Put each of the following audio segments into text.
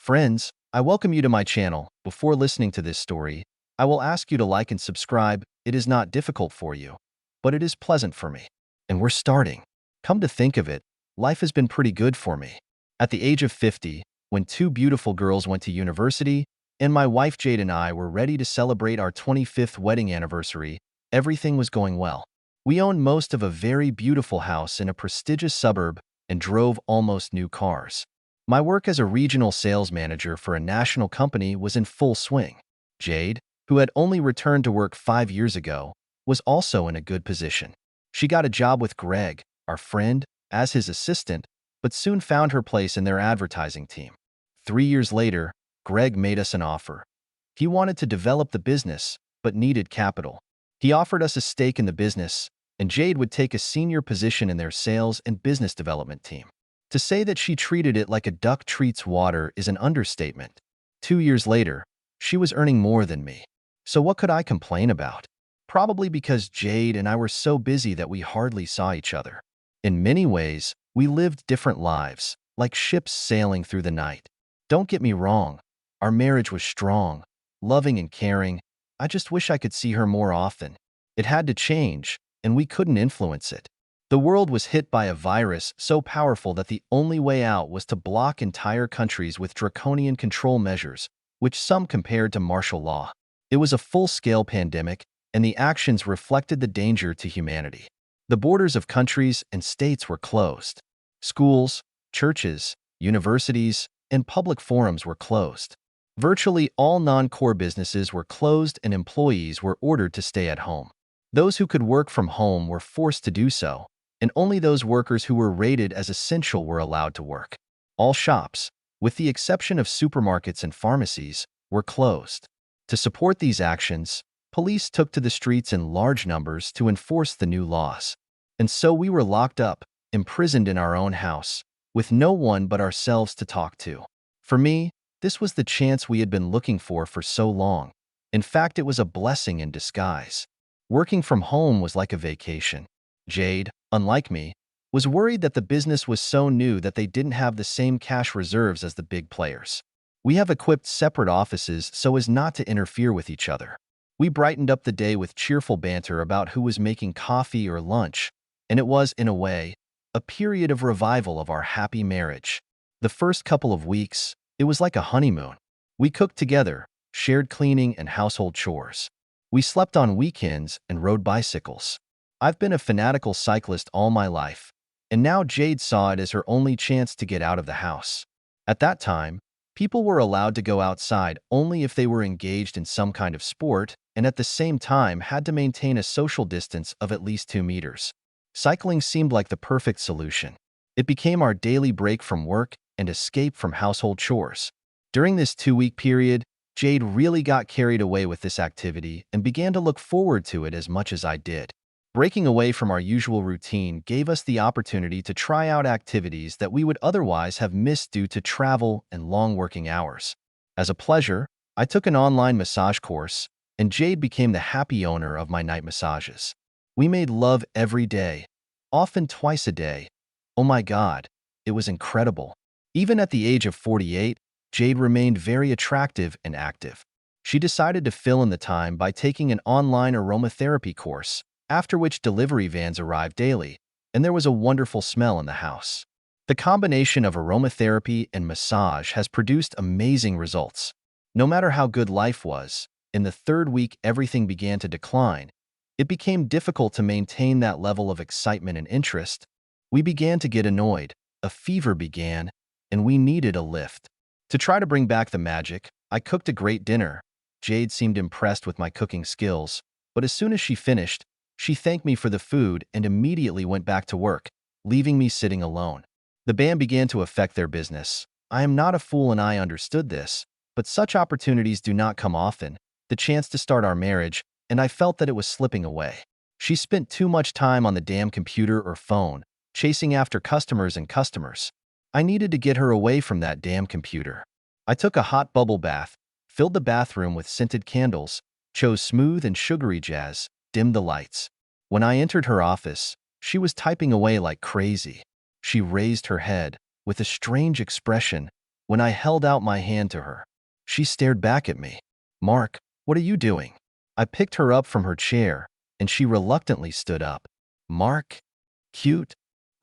Friends, I welcome you to my channel. Before listening to this story, I will ask you to like and subscribe. It is not difficult for you, but it is pleasant for me. And we're starting. Come to think of it, life has been pretty good for me. At the age of 50, when two beautiful girls went to university, and my wife Jade and I were ready to celebrate our 25th wedding anniversary, everything was going well. We owned most of a very beautiful house in a prestigious suburb and drove almost new cars. My work as a regional sales manager for a national company was in full swing. Jade, who had only returned to work 5 years ago, was also in a good position. She got a job with Greg, our friend, as his assistant, but soon found her place in their advertising team. 3 years later, Greg made us an offer. He wanted to develop the business, but needed capital. He offered us a stake in the business, and Jade would take a senior position in their sales and business development team. To say that she treated it like a duck treats water is an understatement. 2 years later, she was earning more than me. So what could I complain about? Probably because Jade and I were so busy that we hardly saw each other. In many ways, we lived different lives, like ships sailing through the night. Don't get me wrong, our marriage was strong, loving and caring. I just wish I could see her more often. It had to change, and we couldn't influence it. The world was hit by a virus so powerful that the only way out was to block entire countries with draconian control measures, which some compared to martial law. It was a full-scale pandemic, and the actions reflected the danger to humanity. The borders of countries and states were closed. Schools, churches, universities, and public forums were closed. Virtually all non-core businesses were closed and employees were ordered to stay at home. Those who could work from home were forced to do so, and only those workers who were rated as essential were allowed to work. All shops, with the exception of supermarkets and pharmacies, were closed. To support these actions, police took to the streets in large numbers to enforce the new laws. And so we were locked up, imprisoned in our own house, with no one but ourselves to talk to. For me, this was the chance we had been looking for so long. In fact, it was a blessing in disguise. Working from home was like a vacation. Jade, unlike me, was worried that the business was so new that they didn't have the same cash reserves as the big players. We have equipped separate offices so as not to interfere with each other. We brightened up the day with cheerful banter about who was making coffee or lunch, and it was, in a way, a period of revival of our happy marriage. The first couple of weeks, it was like a honeymoon. We cooked together, shared cleaning and household chores. We slept on weekends and rode bicycles. I've been a fanatical cyclist all my life, and now Jade saw it as her only chance to get out of the house. At that time, people were allowed to go outside only if they were engaged in some kind of sport and at the same time had to maintain a social distance of at least 2 meters. Cycling seemed like the perfect solution. It became our daily break from work and escape from household chores. During this 2-week period, Jade really got carried away with this activity and began to look forward to it as much as I did. Breaking away from our usual routine gave us the opportunity to try out activities that we would otherwise have missed due to travel and long working hours. As a pleasure, I took an online massage course, and Jade became the happy owner of my night massages. We made love every day, often twice a day. Oh my God, it was incredible. Even at the age of 48, Jade remained very attractive and active. She decided to fill in the time by taking an online aromatherapy course, after which delivery vans arrived daily, and there was a wonderful smell in the house. The combination of aromatherapy and massage has produced amazing results. No matter how good life was, in the 3rd week everything began to decline. It became difficult to maintain that level of excitement and interest. We began to get annoyed, a fever began, and we needed a lift. To try to bring back the magic, I cooked a great dinner. Jade seemed impressed with my cooking skills, but as soon as she finished, she thanked me for the food and immediately went back to work, leaving me sitting alone. The ban began to affect their business. I am not a fool and I understood this, but such opportunities do not come often, the chance to start our marriage, and I felt that it was slipping away. She spent too much time on the damn computer or phone, chasing after customers and customers. I needed to get her away from that damn computer. I took a hot bubble bath, filled the bathroom with scented candles, chose smooth and sugary jazz, dimmed the lights. When I entered her office, she was typing away like crazy. She raised her head, with a strange expression, when I held out my hand to her. She stared back at me. Mark, what are you doing? I picked her up from her chair, and she reluctantly stood up. Mark? Cute?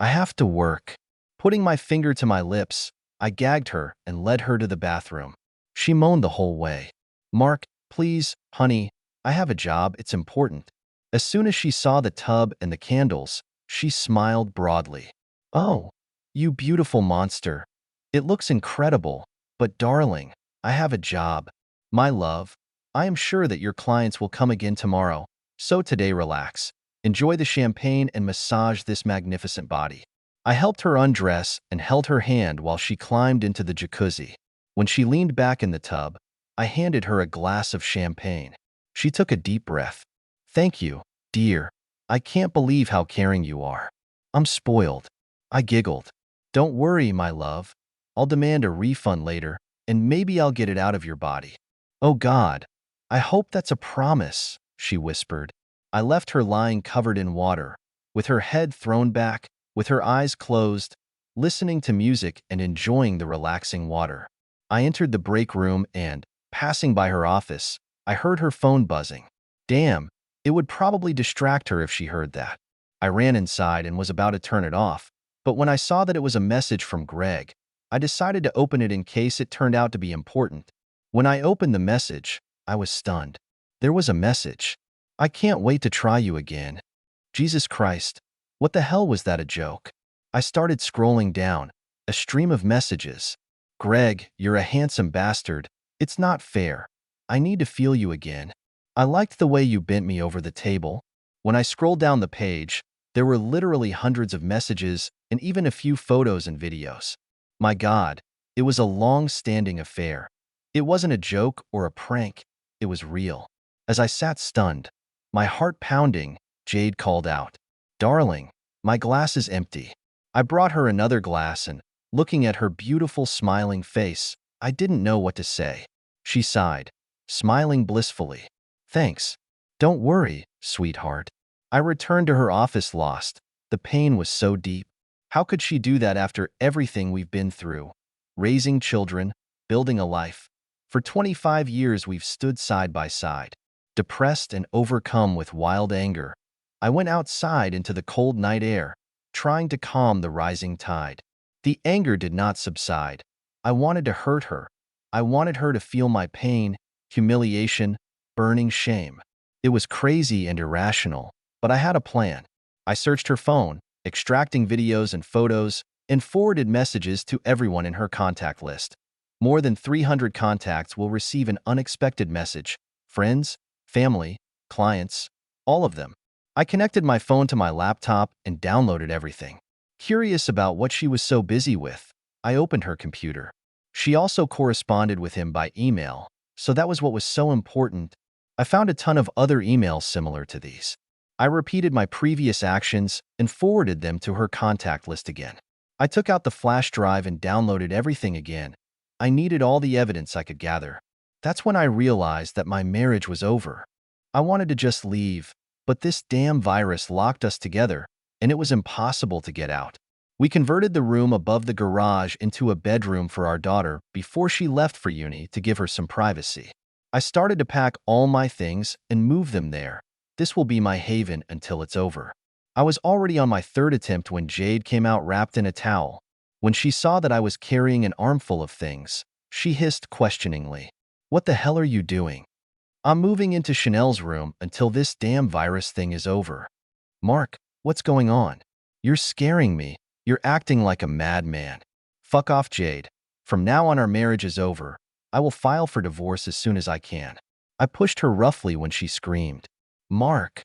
I have to work. Putting my finger to my lips, I gagged her and led her to the bathroom. She moaned the whole way. Mark, please, honey, I have a job, it's important. As soon as she saw the tub and the candles, she smiled broadly. Oh, you beautiful monster. It looks incredible, but darling, I have a job. My love, I am sure that your clients will come again tomorrow, so today relax. Enjoy the champagne and massage this magnificent body. I helped her undress and held her hand while she climbed into the jacuzzi. When she leaned back in the tub, I handed her a glass of champagne. She took a deep breath. Thank you, dear. I can't believe how caring you are. I'm spoiled. I giggled. Don't worry, my love. I'll demand a refund later, and maybe I'll get it out of your body. Oh God, I hope that's a promise, she whispered. I left her lying covered in water, with her head thrown back, with her eyes closed, listening to music and enjoying the relaxing water. I entered the break room and, passing by her office, I heard her phone buzzing. Damn, it would probably distract her if she heard that. I ran inside and was about to turn it off, but when I saw that it was a message from Greg, I decided to open it in case it turned out to be important. When I opened the message, I was stunned. There was a message. I can't wait to try you again. Jesus Christ, what the hell was that, a joke? I started scrolling down, a stream of messages. Greg, you're a handsome bastard. It's not fair. I need to feel you again. I liked the way you bent me over the table. When I scrolled down the page, there were literally hundreds of messages and even a few photos and videos. My God, it was a long-standing affair. It wasn't a joke or a prank. It was real. As I sat stunned, my heart pounding, Jade called out, Darling, my glass is empty. I brought her another glass and, looking at her beautiful smiling face, I didn't know what to say. She sighed, smiling blissfully. Thanks. Don't worry, sweetheart. I returned to her office lost. The pain was so deep. How could she do that after everything we've been through? Raising children, building a life. For 25 years we've stood side by side. Depressed and overcome with wild anger, I went outside into the cold night air, trying to calm the rising tide. The anger did not subside. I wanted to hurt her. I wanted her to feel my pain, humiliation, burning shame. It was crazy and irrational, but I had a plan. I searched her phone, extracting videos and photos, and forwarded messages to everyone in her contact list. More than 300 contacts will receive an unexpected message. Friends, family, clients, all of them. I connected my phone to my laptop and downloaded everything. Curious about what she was so busy with, I opened her computer. She also corresponded with him by email, so that was what was so important. I found a ton of other emails similar to these. I repeated my previous actions and forwarded them to her contact list again. I took out the flash drive and downloaded everything again. I needed all the evidence I could gather. That's when I realized that my marriage was over. I wanted to just leave, but this damn virus locked us together, and it was impossible to get out. We converted the room above the garage into a bedroom for our daughter before she left for uni to give her some privacy. I started to pack all my things and move them there. This will be my haven until it's over. I was already on my third attempt when Jade came out wrapped in a towel. When she saw that I was carrying an armful of things, she hissed questioningly, "What the hell are you doing?" "I'm moving into Chanel's room until this damn virus thing is over." "Mark, what's going on? You're scaring me. You're acting like a madman." "Fuck off, Jade. From now on our marriage is over. I will file for divorce as soon as I can." I pushed her roughly when she screamed. Mark,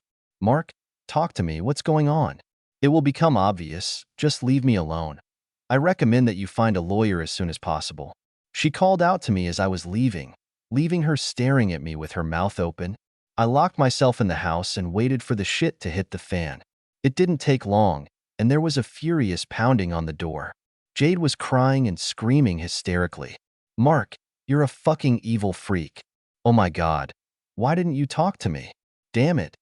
talk to me. What's going on?" "It will become obvious. Just leave me alone. I recommend that you find a lawyer as soon as possible." She called out to me as I was leaving her staring at me with her mouth open. I locked myself in the house and waited for the shit to hit the fan. It didn't take long, and there was a furious pounding on the door. Jade was crying and screaming hysterically. "Mark, you're a fucking evil freak. Oh my God. Why didn't you talk to me? Damn it.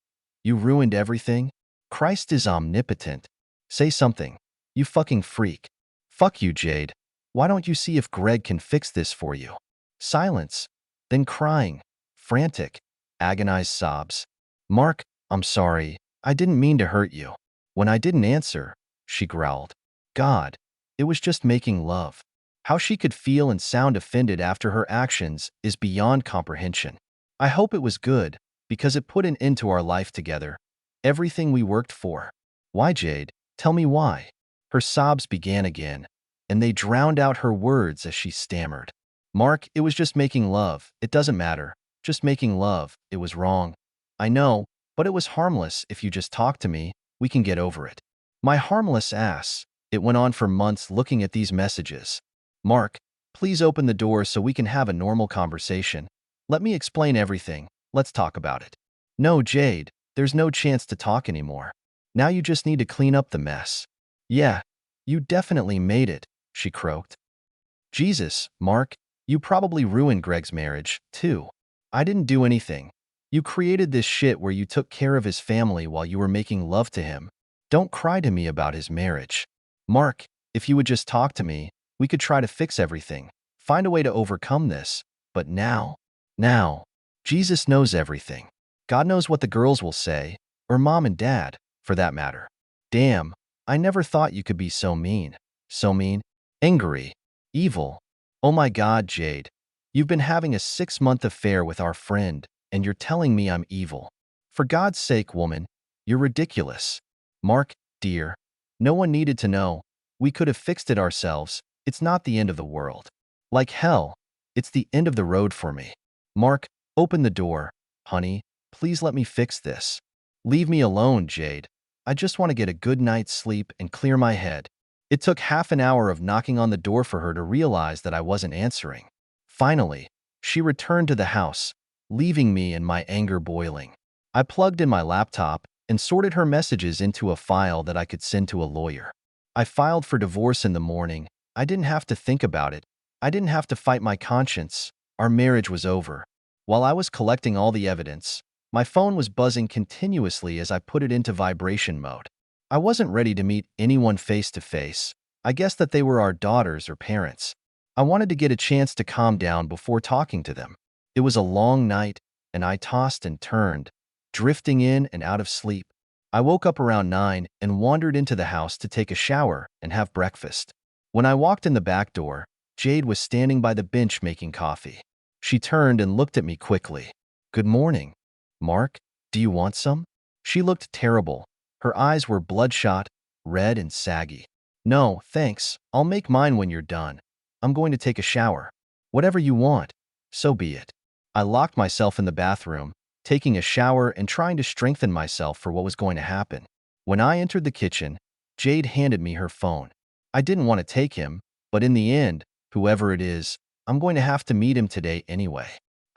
You ruined everything. Christ is omnipotent. Say something. You fucking freak." "Fuck you, Jade. Why don't you see if Greg can fix this for you? Silence. Then crying. Frantic. Agonized sobs. Mark, I'm sorry. I didn't mean to hurt you. When I didn't answer, she growled. God, it was just making love. How she could feel and sound offended after her actions is beyond comprehension. I hope it was good, because it put an end to our life together. Everything we worked for. Why, Jade? Tell me why. Her sobs began again, and they drowned out her words as she stammered. Mark, it was just making love. It doesn't matter. Just making love. It was wrong. I know, but it was harmless. If you just talk to me, we can get over it. My harmless ass. It went on for months looking at these messages. Mark, please open the door so we can have a normal conversation. Let me explain everything. Let's talk about it. No, Jade, there's no chance to talk anymore. Now you just need to clean up the mess. Yeah, you definitely made it, she croaked. Jesus, Mark, you probably ruined Greg's marriage, too. I didn't do anything. You created this shit where you took care of his family while you were making love to him. Don't cry to me about his marriage. Mark, if you would just talk to me, we could try to fix everything, find a way to overcome this. But now, Jesus knows everything. God knows what the girls will say, or mom and dad, for that matter. Damn, I never thought you could be so mean. So mean, angry, evil. Oh my God, Jade. You've been having a 6-month affair with our friend, and you're telling me I'm evil. For God's sake, woman, you're ridiculous. Mark, dear, no one needed to know. We could have fixed it ourselves. It's not the end of the world. Like hell, it's the end of the road for me. Mark, open the door. Honey, please let me fix this. Leave me alone, Jade. I just want to get a good night's sleep and clear my head. It took half an hour of knocking on the door for her to realize that I wasn't answering. Finally, she returned to the house, leaving me and my anger boiling. I plugged in my laptop and sorted her messages into a file that I could send to a lawyer. I filed for divorce in the morning. I didn't have to think about it. I didn't have to fight my conscience. Our marriage was over. While I was collecting all the evidence, my phone was buzzing continuously as I put it into vibration mode. I wasn't ready to meet anyone face to face. I guessed that they were our daughters or parents. I wanted to get a chance to calm down before talking to them. It was a long night, and I tossed and turned, drifting in and out of sleep. I woke up around 9 and wandered into the house to take a shower and have breakfast. When I walked in the back door, Jade was standing by the bench making coffee. She turned and looked at me quickly. Good morning. Mark, do you want some? She looked terrible. Her eyes were bloodshot, red and saggy. No, thanks. I'll make mine when you're done. I'm going to take a shower. Whatever you want. So be it. I locked myself in the bathroom, taking a shower and trying to strengthen myself for what was going to happen. When I entered the kitchen, Jade handed me her phone. I didn't want to take him, but in the end, whoever it is, I'm going to have to meet him today anyway.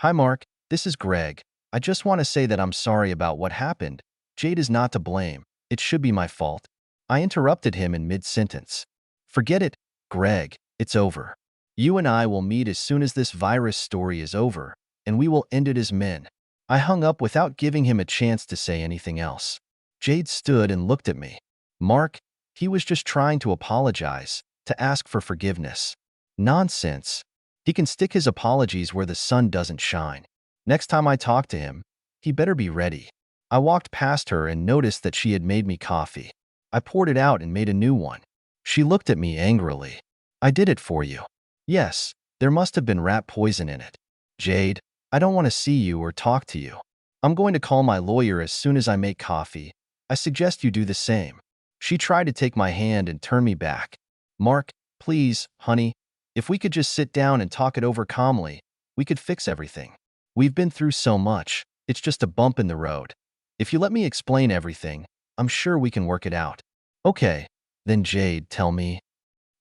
Hi, Mark. This is Greg. I just want to say that I'm sorry about what happened. Jade is not to blame. It should be my fault. I interrupted him in mid-sentence. Forget it, Greg. It's over. You and I will meet as soon as this virus story is over, and we will end it as men. I hung up without giving him a chance to say anything else. Jade stood and looked at me. Mark, he was just trying to apologize, to ask for forgiveness. Nonsense. He can stick his apologies where the sun doesn't shine. Next time I talk to him, he better be ready. I walked past her and noticed that she had made me coffee. I poured it out and made a new one. She looked at me angrily. I did it for you. Yes, there must have been rat poison in it. Jade, I don't want to see you or talk to you. I'm going to call my lawyer as soon as I make coffee. I suggest you do the same. She tried to take my hand and turn me back. Mark, please, honey, if we could just sit down and talk it over calmly, we could fix everything. We've been through so much, it's just a bump in the road. If you let me explain everything, I'm sure we can work it out. Okay, then Jade, tell me.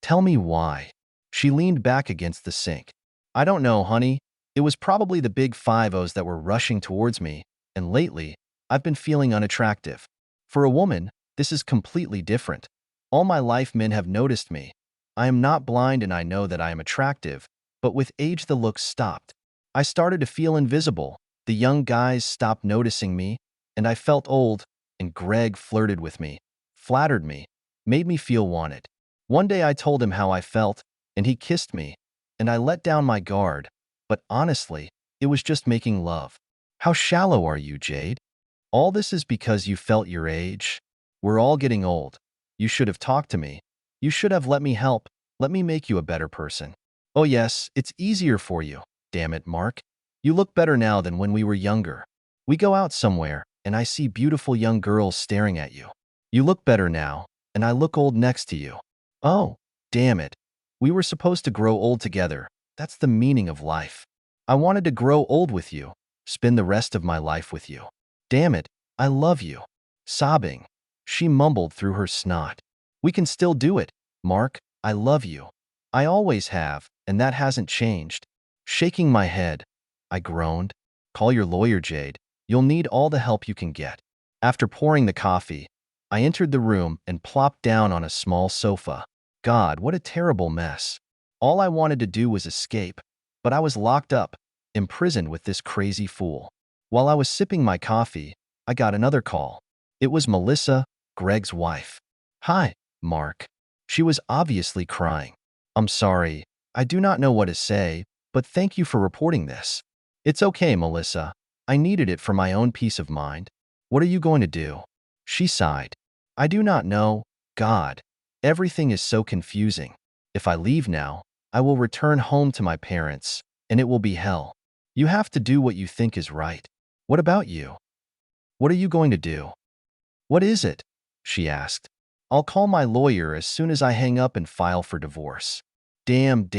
Tell me why. She leaned back against the sink. I don't know, honey. It was probably the big 5-0s that were rushing towards me, and lately, I've been feeling unattractive. For a woman, this is completely different. All my life men have noticed me. I am not blind and I know that I am attractive, but with age the looks stopped. I started to feel invisible. The young guys stopped noticing me, and I felt old, and Greg flirted with me, flattered me, made me feel wanted. One day I told him how I felt, and he kissed me, and I let down my guard, but honestly, it was just making love. How shallow are you, Jade? All this is because you felt your age. We're all getting old. You should have talked to me. You should have let me help. Let me make you a better person. Oh yes, it's easier for you. Damn it, Mark. You look better now than when we were younger. We go out somewhere, and I see beautiful young girls staring at you. You look better now, and I look old next to you. Oh, damn it. We were supposed to grow old together. That's the meaning of life. I wanted to grow old with you, spend the rest of my life with you. Damn it, I love you. Sobbing, she mumbled through her snot. We can still do it, Mark. I love you. I always have, and that hasn't changed. Shaking my head, I groaned. Call your lawyer, Jade. You'll need all the help you can get. After pouring the coffee, I entered the room and plopped down on a small sofa. God, what a terrible mess. All I wanted to do was escape, but I was locked up, imprisoned with this crazy fool. While I was sipping my coffee, I got another call. It was Melissa, Greg's wife. Hi, Mark. She was obviously crying. I'm sorry. I do not know what to say, but thank you for reporting this. It's okay, Melissa. I needed it for my own peace of mind. What are you going to do? She sighed. I do not know. God. Everything is so confusing. If I leave now, I will return home to my parents, and it will be hell. You have to do what you think is right. What about you? What are you going to do? What is it? She asked. I'll call my lawyer as soon as I hang up and file for divorce. Damn.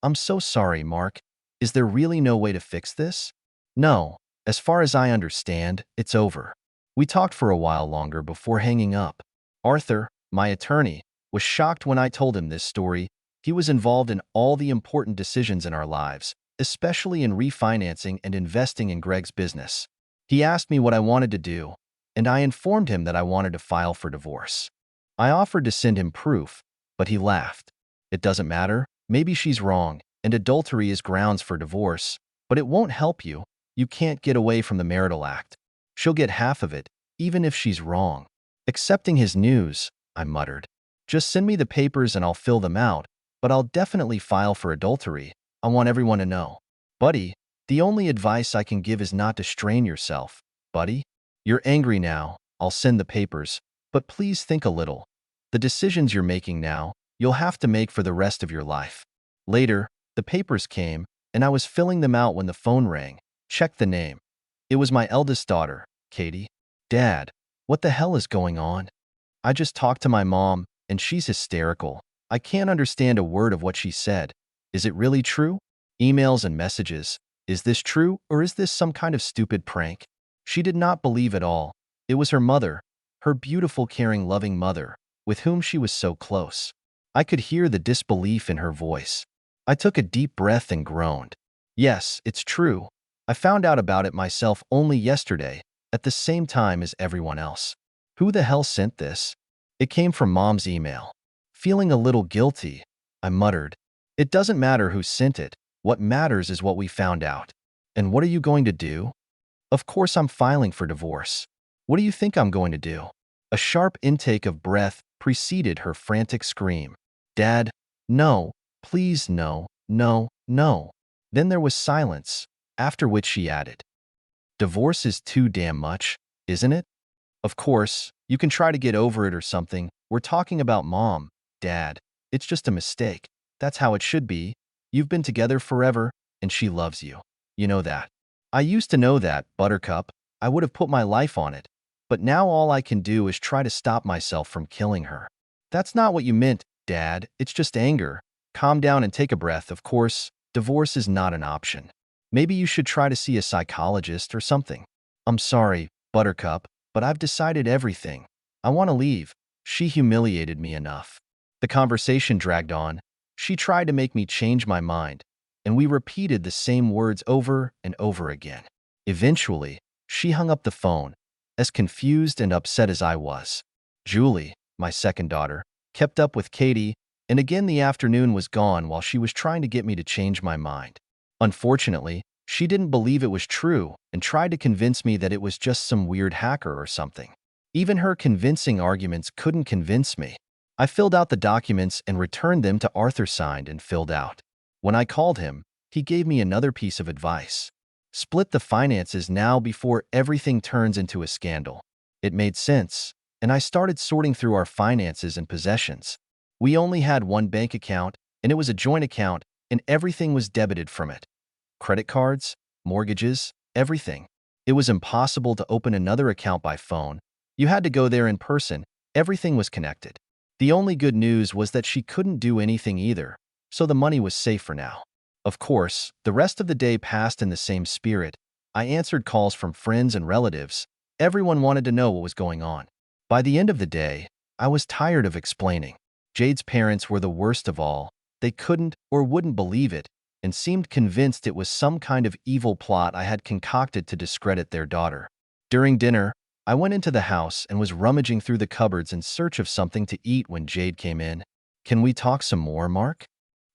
I'm so sorry, Mark. Is there really no way to fix this? No. As far as I understand, it's over. We talked for a while longer before hanging up. Arthur, my attorney, was shocked when I told him this story. He was involved in all the important decisions in our lives, especially in refinancing and investing in Greg's business. He asked me what I wanted to do, and I informed him that I wanted to file for divorce. I offered to send him proof, but he laughed. It doesn't matter. Maybe she's wrong, and adultery is grounds for divorce, but it won't help you. You can't get away from the marital act. She'll get half of it, even if she's wrong. Accepting his news, I muttered. Just send me the papers and I'll fill them out, but I'll definitely file for adultery. I want everyone to know. Buddy, the only advice I can give is not to strain yourself. Buddy, you're angry now. I'll send the papers, but please think a little. The decisions you're making now, you'll have to make for the rest of your life. Later, the papers came, and I was filling them out when the phone rang. Check the name. It was my eldest daughter, Katie. Dad, what the hell is going on? I just talked to my mom, and she's hysterical. I can't understand a word of what she said. Is it really true? Emails and messages. Is this true, or is this some kind of stupid prank? She did not believe at all. It was her mother, her beautiful, caring, loving mother, with whom she was so close. I could hear the disbelief in her voice. I took a deep breath and groaned. Yes, it's true. I found out about it myself only yesterday, at the same time as everyone else. Who the hell sent this? It came from Mom's email. Feeling a little guilty, I muttered. It doesn't matter who sent it. What matters is what we found out. And what are you going to do? Of course I'm filing for divorce. What do you think I'm going to do? A sharp intake of breath preceded her frantic scream. Dad, no, please no, no, no. Then there was silence, after which she added, divorce is too damn much, isn't it? Of course, you can try to get over it or something. We're talking about Mom, Dad. It's just a mistake. That's how it should be. You've been together forever, and she loves you. You know that. I used to know that, Buttercup. I would have put my life on it. But now all I can do is try to stop myself from killing her. That's not what you meant, Dad. It's just anger. Calm down and take a breath. Of course, divorce is not an option. Maybe you should try to see a psychologist or something. I'm sorry, Buttercup, but I've decided everything. I want to leave. She humiliated me enough. The conversation dragged on. She tried to make me change my mind, and we repeated the same words over and over again. Eventually, she hung up the phone, as confused and upset as I was. Julie, my second daughter, kept up with Katie, and again the afternoon was gone while she was trying to get me to change my mind. Unfortunately, she didn't believe it was true and tried to convince me that it was just some weird hacker or something. Even her convincing arguments couldn't convince me. I filled out the documents and returned them to Arthur signed and filled out. When I called him, he gave me another piece of advice. Split the finances now before everything turns into a scandal. It made sense, and I started sorting through our finances and possessions. We only had one bank account, and it was a joint account, and everything was debited from it. Credit cards, mortgages, everything. It was impossible to open another account by phone. You had to go there in person. Everything was connected. The only good news was that she couldn't do anything either, so the money was safe for now. Of course, the rest of the day passed in the same spirit. I answered calls from friends and relatives. Everyone wanted to know what was going on. By the end of the day, I was tired of explaining. Jade's parents were the worst of all. They couldn't or wouldn't believe it and seemed convinced it was some kind of evil plot I had concocted to discredit their daughter. During dinner, I went into the house and was rummaging through the cupboards in search of something to eat when Jade came in. "Can we talk some more, Mark?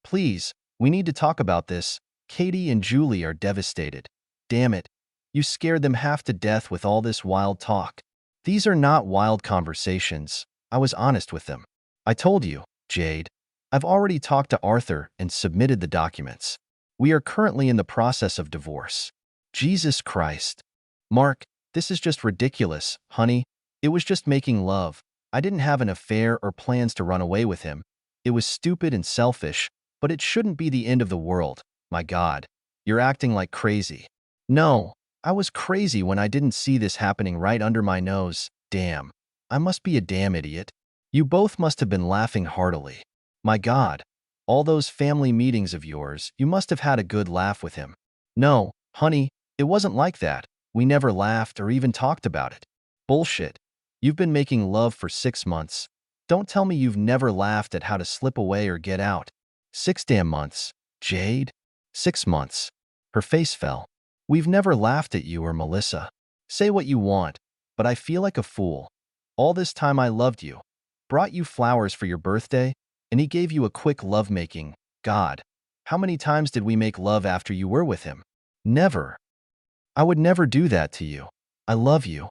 Please, we need to talk about this. Katie and Julie are devastated. Damn it, you scared them half to death with all this wild talk." "These are not wild conversations. I was honest with them. I told you, Jade. I've already talked to Arthur and submitted the documents. We are currently in the process of divorce." Jesus Christ. "Mark, this is just ridiculous, honey. It was just making love. I didn't have an affair or plans to run away with him. It was stupid and selfish, but it shouldn't be the end of the world. My God, you're acting like crazy." "No, I was crazy when I didn't see this happening right under my nose. Damn. I must be a damn idiot." "You both must have been laughing heartily. My God, all those family meetings of yours, you must have had a good laugh with him." "No, honey, it wasn't like that. We never laughed or even talked about it." "Bullshit. You've been making love for 6 months. Don't tell me you've never laughed at how to slip away or get out." 6 damn months, Jade. 6 months. Her face fell. "We've never laughed at you or Melissa. Say what you want, but I feel like a fool. All this time I loved you, brought you flowers for your birthday, and he gave you a quick lovemaking. God, how many times did we make love after you were with him?" "Never. I would never do that to you. I love you."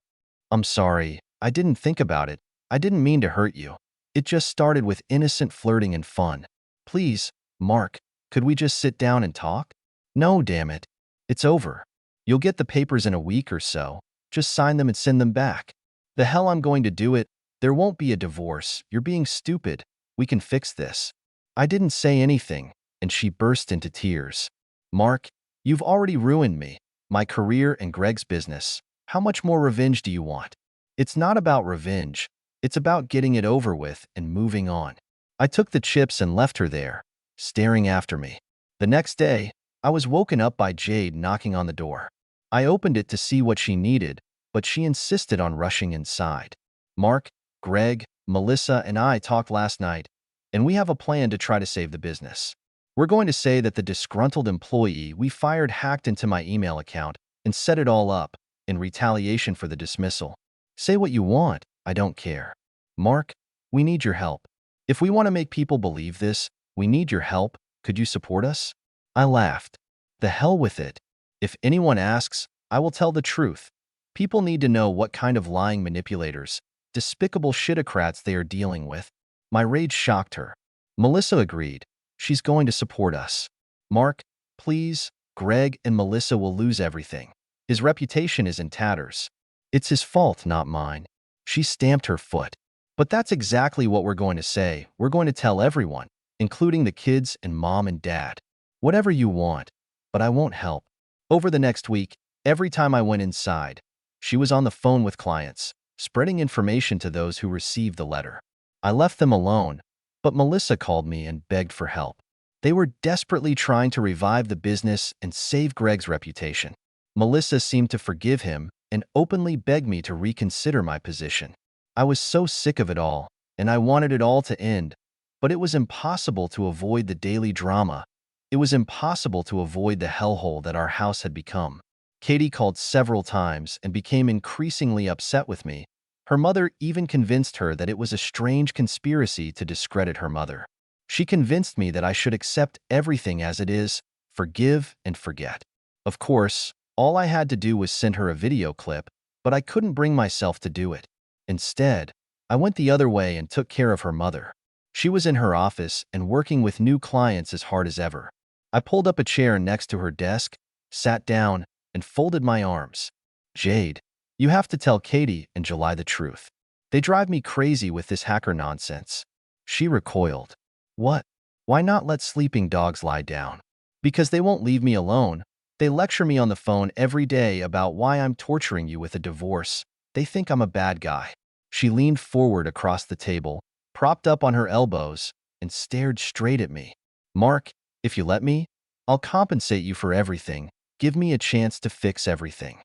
"I'm sorry. I didn't think about it. I didn't mean to hurt you. It just started with innocent flirting and fun." "Please, Mark, could we just sit down and talk?" "No, damn it. It's over. You'll get the papers in a week or so. Just sign them and send them back." "The hell I'm going to do it. There won't be a divorce. You're being stupid. We can fix this." I didn't say anything, and she burst into tears. "Mark, you've already ruined me, my career and Greg's business. How much more revenge do you want?" "It's not about revenge. It's about getting it over with and moving on." I took the chips and left her there, staring after me. The next day, I was woken up by Jade knocking on the door. I opened it to see what she needed, but she insisted on rushing inside. "Mark, Greg, Melissa, and I talked last night, and we have a plan to try to save the business. We're going to say that the disgruntled employee we fired hacked into my email account and set it all up in retaliation for the dismissal. Say what you want, I don't care. Mark, we need your help. If we want to make people believe this, we need your help. Could you support us?" I laughed. "The hell with it. If anyone asks, I will tell the truth. People need to know what kind of lying manipulators, despicable shitocrats they are dealing with." My rage shocked her. Melissa agreed. "She's going to support us." "Mark, please, Greg and Melissa will lose everything. His reputation is in tatters. It's his fault, not mine." She stamped her foot. "But that's exactly what we're going to say. We're going to tell everyone, including the kids and mom and dad. Whatever you want, but I won't help." Over the next week, every time I went inside, she was on the phone with clients, spreading information to those who received the letter. I left them alone, but Melissa called me and begged for help. They were desperately trying to revive the business and save Greg's reputation. Melissa seemed to forgive him and openly begged me to reconsider my position. I was so sick of it all, and I wanted it all to end, but it was impossible to avoid the daily drama. It was impossible to avoid the hellhole that our house had become. Katie called several times and became increasingly upset with me. Her mother even convinced her that it was a strange conspiracy to discredit her mother. She convinced me that I should accept everything as it is, forgive and forget. Of course, all I had to do was send her a video clip, but I couldn't bring myself to do it. Instead, I went the other way and took care of her mother. She was in her office and working with new clients as hard as ever. I pulled up a chair next to her desk, sat down, and folded my arms. Jade, you have to tell Katie and July the truth. They drive me crazy with this hacker nonsense. She recoiled. What? Why not let sleeping dogs lie down? Because they won't leave me alone. They lecture me on the phone every day about why I'm torturing you with a divorce. They think I'm a bad guy. She leaned forward across the table, propped up on her elbows, and stared straight at me. Mark, if you let me, I'll compensate you for everything. Give me a chance to fix everything.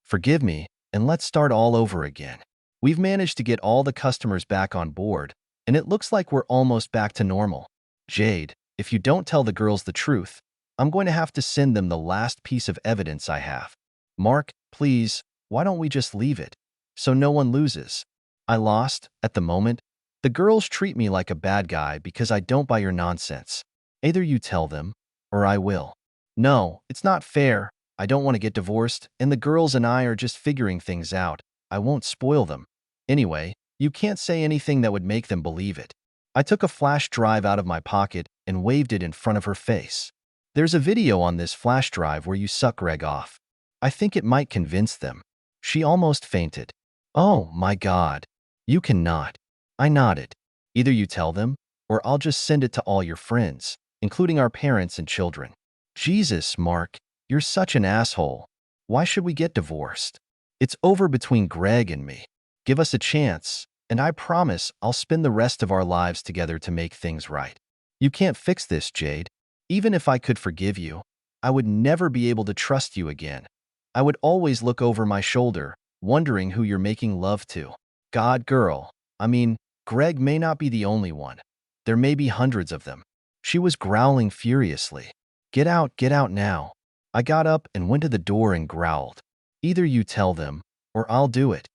Forgive me, and let's start all over again. We've managed to get all the customers back on board, and it looks like we're almost back to normal. Jade, if you don't tell the girls the truth, I'm going to have to send them the last piece of evidence I have. Mark, please, why don't we just leave it? So no one loses. I lost, at the moment. The girls treat me like a bad guy because I don't buy your nonsense. Either you tell them, or I will. No, it's not fair. I don't want to get divorced, and the girls and I are just figuring things out. I won't spoil them. Anyway, you can't say anything that would make them believe it. I took a flash drive out of my pocket and waved it in front of her face. There's a video on this flash drive where you suck Greg off. I think it might convince them. She almost fainted. Oh my God. You cannot. I nodded. Either you tell them, or I'll just send it to all your friends, including our parents and children. Jesus, Mark, you're such an asshole. Why should we get divorced? It's over between Greg and me. Give us a chance, and I promise I'll spend the rest of our lives together to make things right. You can't fix this, Jade. Even if I could forgive you, I would never be able to trust you again. I would always look over my shoulder, wondering who you're making love to. God, girl. I mean, Greg may not be the only one. There may be hundreds of them. She was growling furiously. Get out now. I got up and went to the door and growled. Either you tell them, or I'll do it.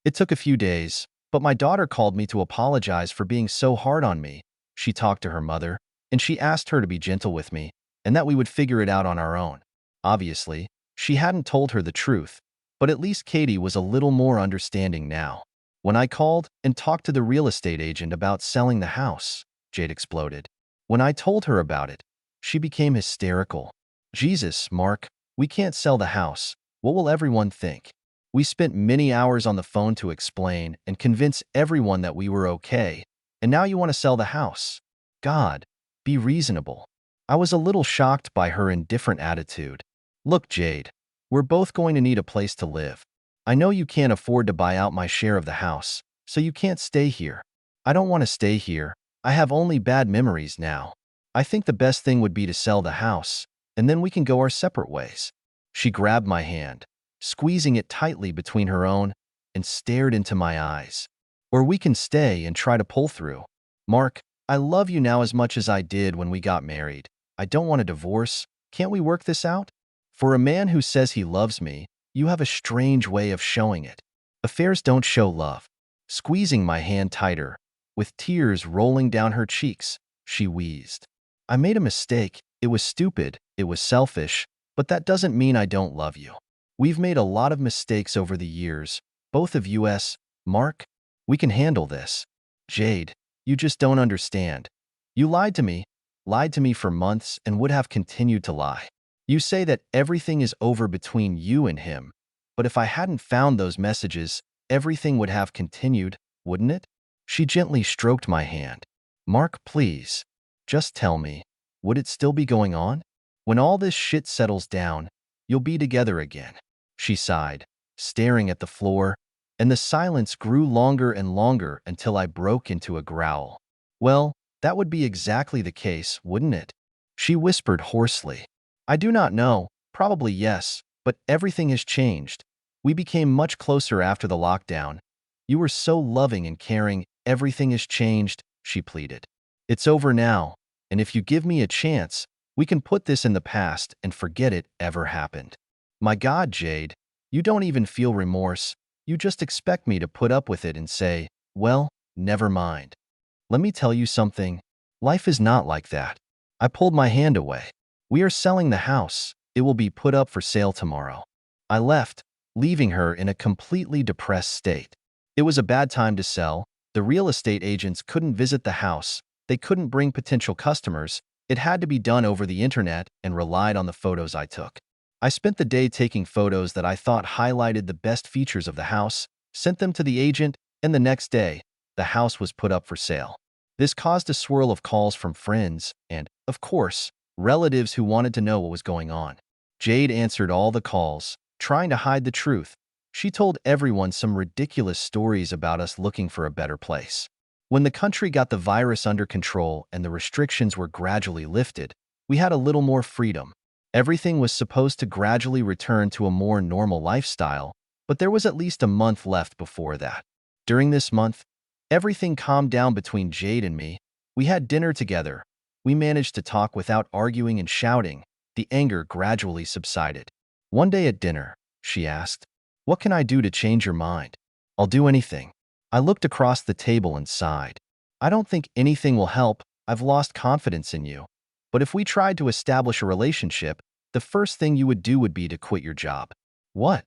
It took a few days, but my daughter called me to apologize for being so hard on me. She talked to her mother, and she asked her to be gentle with me, and that we would figure it out on our own. Obviously, she hadn't told her the truth, but at least Katie was a little more understanding now. When I called and talked to the real estate agent about selling the house, Jade exploded. When I told her about it, she became hysterical. Jesus, Mark, we can't sell the house. What will everyone think? We spent many hours on the phone to explain and convince everyone that we were okay, and now you want to sell the house. God, be reasonable. I was a little shocked by her indifferent attitude. Look, Jade, we're both going to need a place to live. I know you can't afford to buy out my share of the house, so you can't stay here. I don't want to stay here. I have only bad memories now. I think the best thing would be to sell the house, and then we can go our separate ways. She grabbed my hand, squeezing it tightly between her own, and stared into my eyes. Or we can stay and try to pull through. Mark, I love you now as much as I did when we got married. I don't want a divorce. Can't we work this out? For a man who says he loves me, you have a strange way of showing it. Affairs don't show love. Squeezing my hand tighter, with tears rolling down her cheeks, she wheezed. I made a mistake. It was stupid. It was selfish. But that doesn't mean I don't love you. We've made a lot of mistakes over the years, both of us, Mark. We can handle this. Jade, you just don't understand. You lied to me for months and would have continued to lie. You say that everything is over between you and him, but if I hadn't found those messages, everything would have continued, wouldn't it? She gently stroked my hand. Mark, please. Just tell me, would it still be going on? When all this shit settles down, you'll be together again. She sighed, staring at the floor, and the silence grew longer and longer until I broke into a growl. Well, that would be exactly the case, wouldn't it? She whispered hoarsely. I do not know, probably yes, but everything has changed. We became much closer after the lockdown. You were so loving and caring, everything has changed, she pleaded. It's over now, and if you give me a chance, we can put this in the past and forget it ever happened. My God, Jade, you don't even feel remorse. You just expect me to put up with it and say, well, never mind. Let me tell you something. Life is not like that. I pulled my hand away. We are selling the house. It will be put up for sale tomorrow. I left, leaving her in a completely depressed state. It was a bad time to sell. The real estate agents couldn't visit the house, They couldn't bring potential customers. It had to be done over the internet and relied on the photos I took. I spent the day taking photos that I thought highlighted the best features of the house, sent them to the agent, and the next day, the house was put up for sale. This caused a swirl of calls from friends and, of course, relatives who wanted to know what was going on. Jade answered all the calls, trying to hide the truth. She told everyone some ridiculous stories about us looking for a better place. When the country got the virus under control and the restrictions were gradually lifted, we had a little more freedom. Everything was supposed to gradually return to a more normal lifestyle, but there was at least a month left before that. During this month, everything calmed down between Jade and me. We had dinner together. We managed to talk without arguing and shouting. The anger gradually subsided. One day at dinner, she asked, "What can I do to change your mind?" "I'll do anything." I looked across the table and sighed. "I don't think anything will help. I've lost confidence in you. But if we tried to establish a relationship, the first thing you would do would be to quit your job." "What?"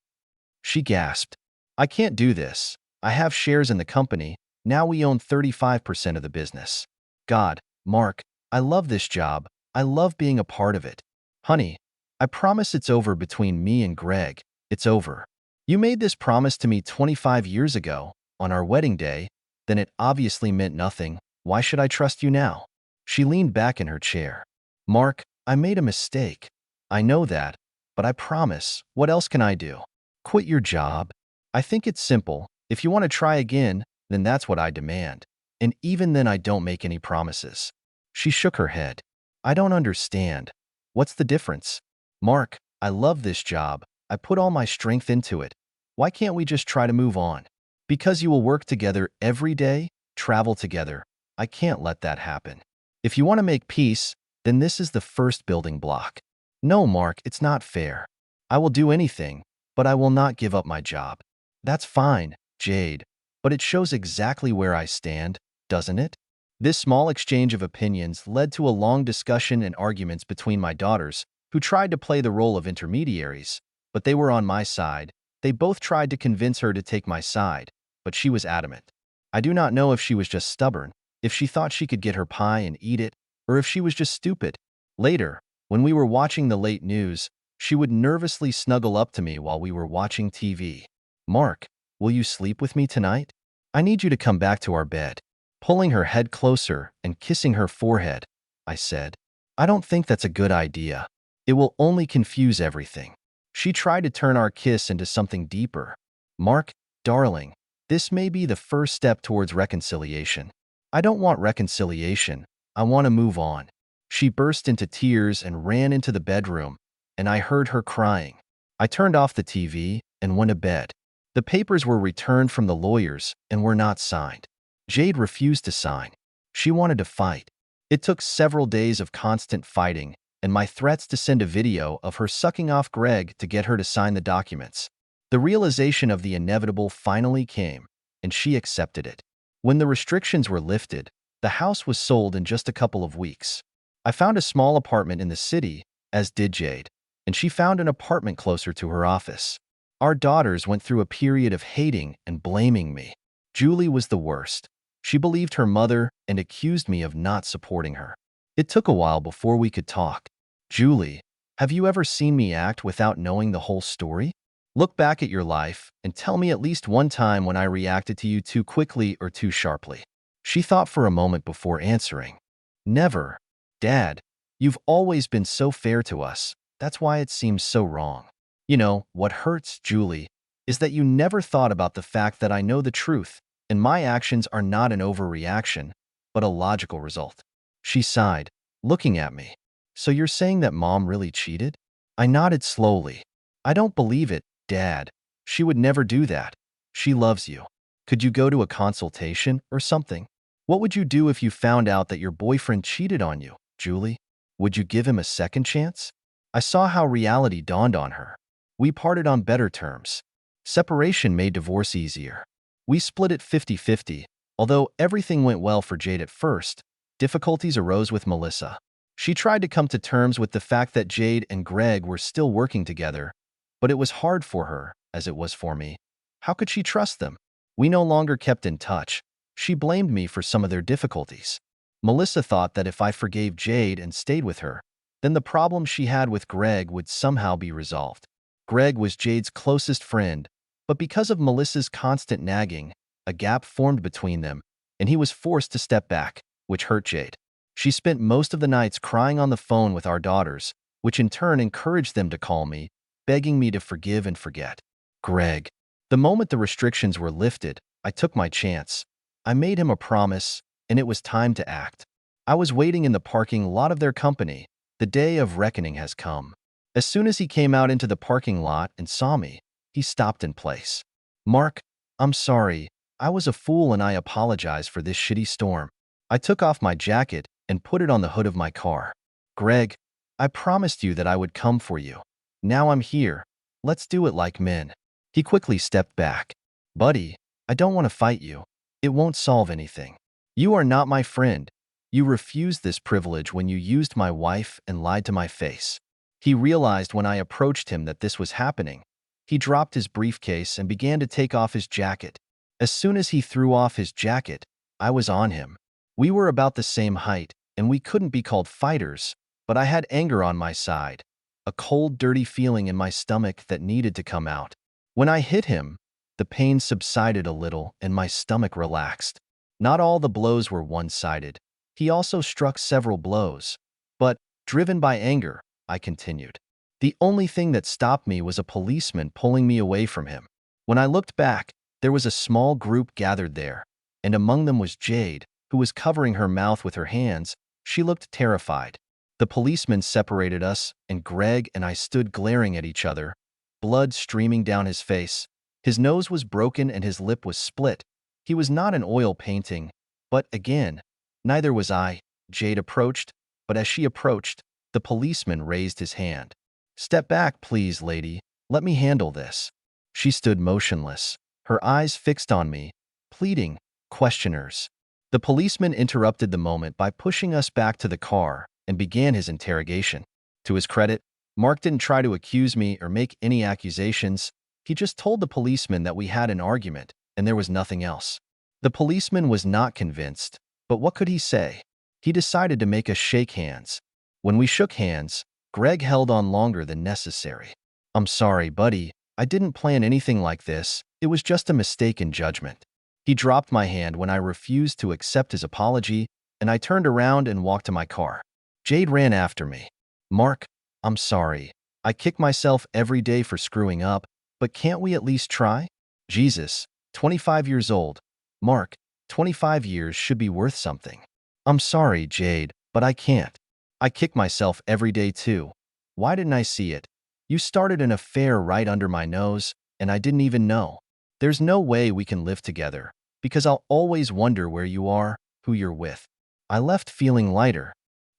She gasped. "I can't do this. I have shares in the company. Now we own 35% of the business." "God, Mark, I love this job. I love being a part of it." "Honey, I promise it's over between me and Greg. It's over. You made this promise to me 25 years ago, on our wedding day, then it obviously meant nothing. Why should I trust you now?" She leaned back in her chair. "Mark, I made a mistake. I know that, but I promise, what else can I do? Quit your job? I think it's simple. If you want to try again, then that's what I demand. And even then I don't make any promises." She shook her head. "I don't understand. What's the difference?" "Mark, I love this job. I put all my strength into it. Why can't we just try to move on?" "Because you will work together every day, travel together. I can't let that happen. If you want to make peace, then this is the first building block." "No, Mark, it's not fair. I will do anything, but I will not give up my job." "That's fine, Jade, but it shows exactly where I stand, doesn't it?" This small exchange of opinions led to a long discussion and arguments between my daughters, who tried to play the role of intermediaries, but they were on my side. They both tried to convince her to take my side, but she was adamant. I do not know if she was just stubborn, if she thought she could get her pie and eat it, or if she was just stupid. Later, when we were watching the late news, she would nervously snuggle up to me while we were watching TV. "Mark, will you sleep with me tonight? I need you to come back to our bed." Pulling her head closer and kissing her forehead, I said, "I don't think that's a good idea. It will only confuse everything." She tried to turn our kiss into something deeper. "Mark, darling, this may be the first step towards reconciliation." "I don't want reconciliation. I want to move on." She burst into tears and ran into the bedroom, and I heard her crying. I turned off the TV and went to bed. The papers were returned from the lawyers and were not signed. Jade refused to sign. She wanted to fight. It took several days of constant fighting and my threats to send a video of her sucking off Greg to get her to sign the documents. The realization of the inevitable finally came, and she accepted it. When the restrictions were lifted, the house was sold in just a couple of weeks. I found a small apartment in the city, as did Jade, and she found an apartment closer to her office. Our daughters went through a period of hating and blaming me. Julie was the worst. She believed her mother and accused me of not supporting her. It took a while before we could talk. "Julie, have you ever seen me act without knowing the whole story? Look back at your life and tell me at least one time when I reacted to you too quickly or too sharply." She thought for a moment before answering. "Never. Dad, you've always been so fair to us. That's why it seems so wrong. You know, what hurts, Julie, is that you never thought about the fact that I know the truth, and my actions are not an overreaction, but a logical result." She sighed, looking at me. "So you're saying that Mom really cheated?" I nodded slowly. "I don't believe it, Dad. She would never do that. She loves you. Could you go to a consultation or something? What would you do if you found out that your boyfriend cheated on you, Julie? Would you give him a second chance?" I saw how reality dawned on her. We parted on better terms. Separation made divorce easier. We split it 50-50. Although everything went well for Jade at first, difficulties arose with Melissa. She tried to come to terms with the fact that Jade and Greg were still working together, but it was hard for her, as it was for me. How could she trust them? We no longer kept in touch. She blamed me for some of their difficulties. Melissa thought that if I forgave Jade and stayed with her, then the problem she had with Greg would somehow be resolved. Greg was Jade's closest friend, but because of Melissa's constant nagging, a gap formed between them, and he was forced to step back, which hurt Jade. She spent most of the nights crying on the phone with our daughters, which in turn encouraged them to call me, begging me to forgive and forget. Greg. The moment the restrictions were lifted, I took my chance. I made him a promise, and it was time to act. I was waiting in the parking lot of their company. The day of reckoning has come. As soon as he came out into the parking lot and saw me, he stopped in place. Mark, I'm sorry. I was a fool and I apologize for this shitty storm. I took off my jacket and put it on the hood of my car. Greg, I promised you that I would come for you. Now I'm here. Let's do it like men. He quickly stepped back. Buddy, I don't want to fight you. It won't solve anything. You are not my friend. You refused this privilege when you used my wife and lied to my face. He realized when I approached him that this was happening. He dropped his briefcase and began to take off his jacket. As soon as he threw off his jacket, I was on him. We were about the same height, and we couldn't be called fighters, but I had anger on my side, a cold, dirty feeling in my stomach that needed to come out. When I hit him, the pain subsided a little and my stomach relaxed. Not all the blows were one-sided. He also struck several blows. But, driven by anger, I continued. The only thing that stopped me was a policeman pulling me away from him. When I looked back, there was a small group gathered there, and among them was Jade, who was covering her mouth with her hands. She looked terrified. The policeman separated us, and Greg and I stood glaring at each other, blood streaming down his face. His nose was broken and his lip was split. He was not an oil painting, but again, neither was I. Jade approached, but as she approached, the policeman raised his hand. Step back, please, lady. Let me handle this. She stood motionless, her eyes fixed on me, pleading, questioners. The policeman interrupted the moment by pushing us back to the car and began his interrogation. To his credit, Mark didn't try to accuse me or make any accusations. He just told the policeman that we had an argument and there was nothing else. The policeman was not convinced, but what could he say? He decided to make us shake hands. When we shook hands, Greg held on longer than necessary. I'm sorry, buddy. I didn't plan anything like this. It was just a mistake in judgment. He dropped my hand when I refused to accept his apology, and I turned around and walked to my car. Jade ran after me. Mark, I'm sorry. I kick myself every day for screwing up, but can't we at least try? Jesus, 25 years old. Mark, 25 years should be worth something. I'm sorry, Jade, but I can't. I kick myself every day too. Why didn't I see it? You started an affair right under my nose, and I didn't even know. There's no way we can live together, because I'll always wonder where you are, who you're with. I left feeling lighter,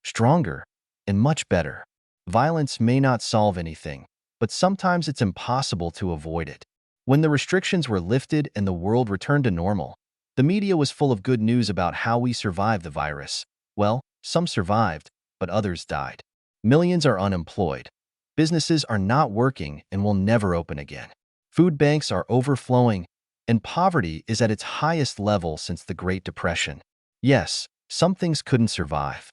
stronger, and much better. Violence may not solve anything, but sometimes it's impossible to avoid it. When the restrictions were lifted and the world returned to normal, the media was full of good news about how we survived the virus. Well, some survived, but others died. Millions are unemployed. Businesses are not working and will never open again. Food banks are overflowing, and poverty is at its highest level since the Great Depression. Yes, some things couldn't survive.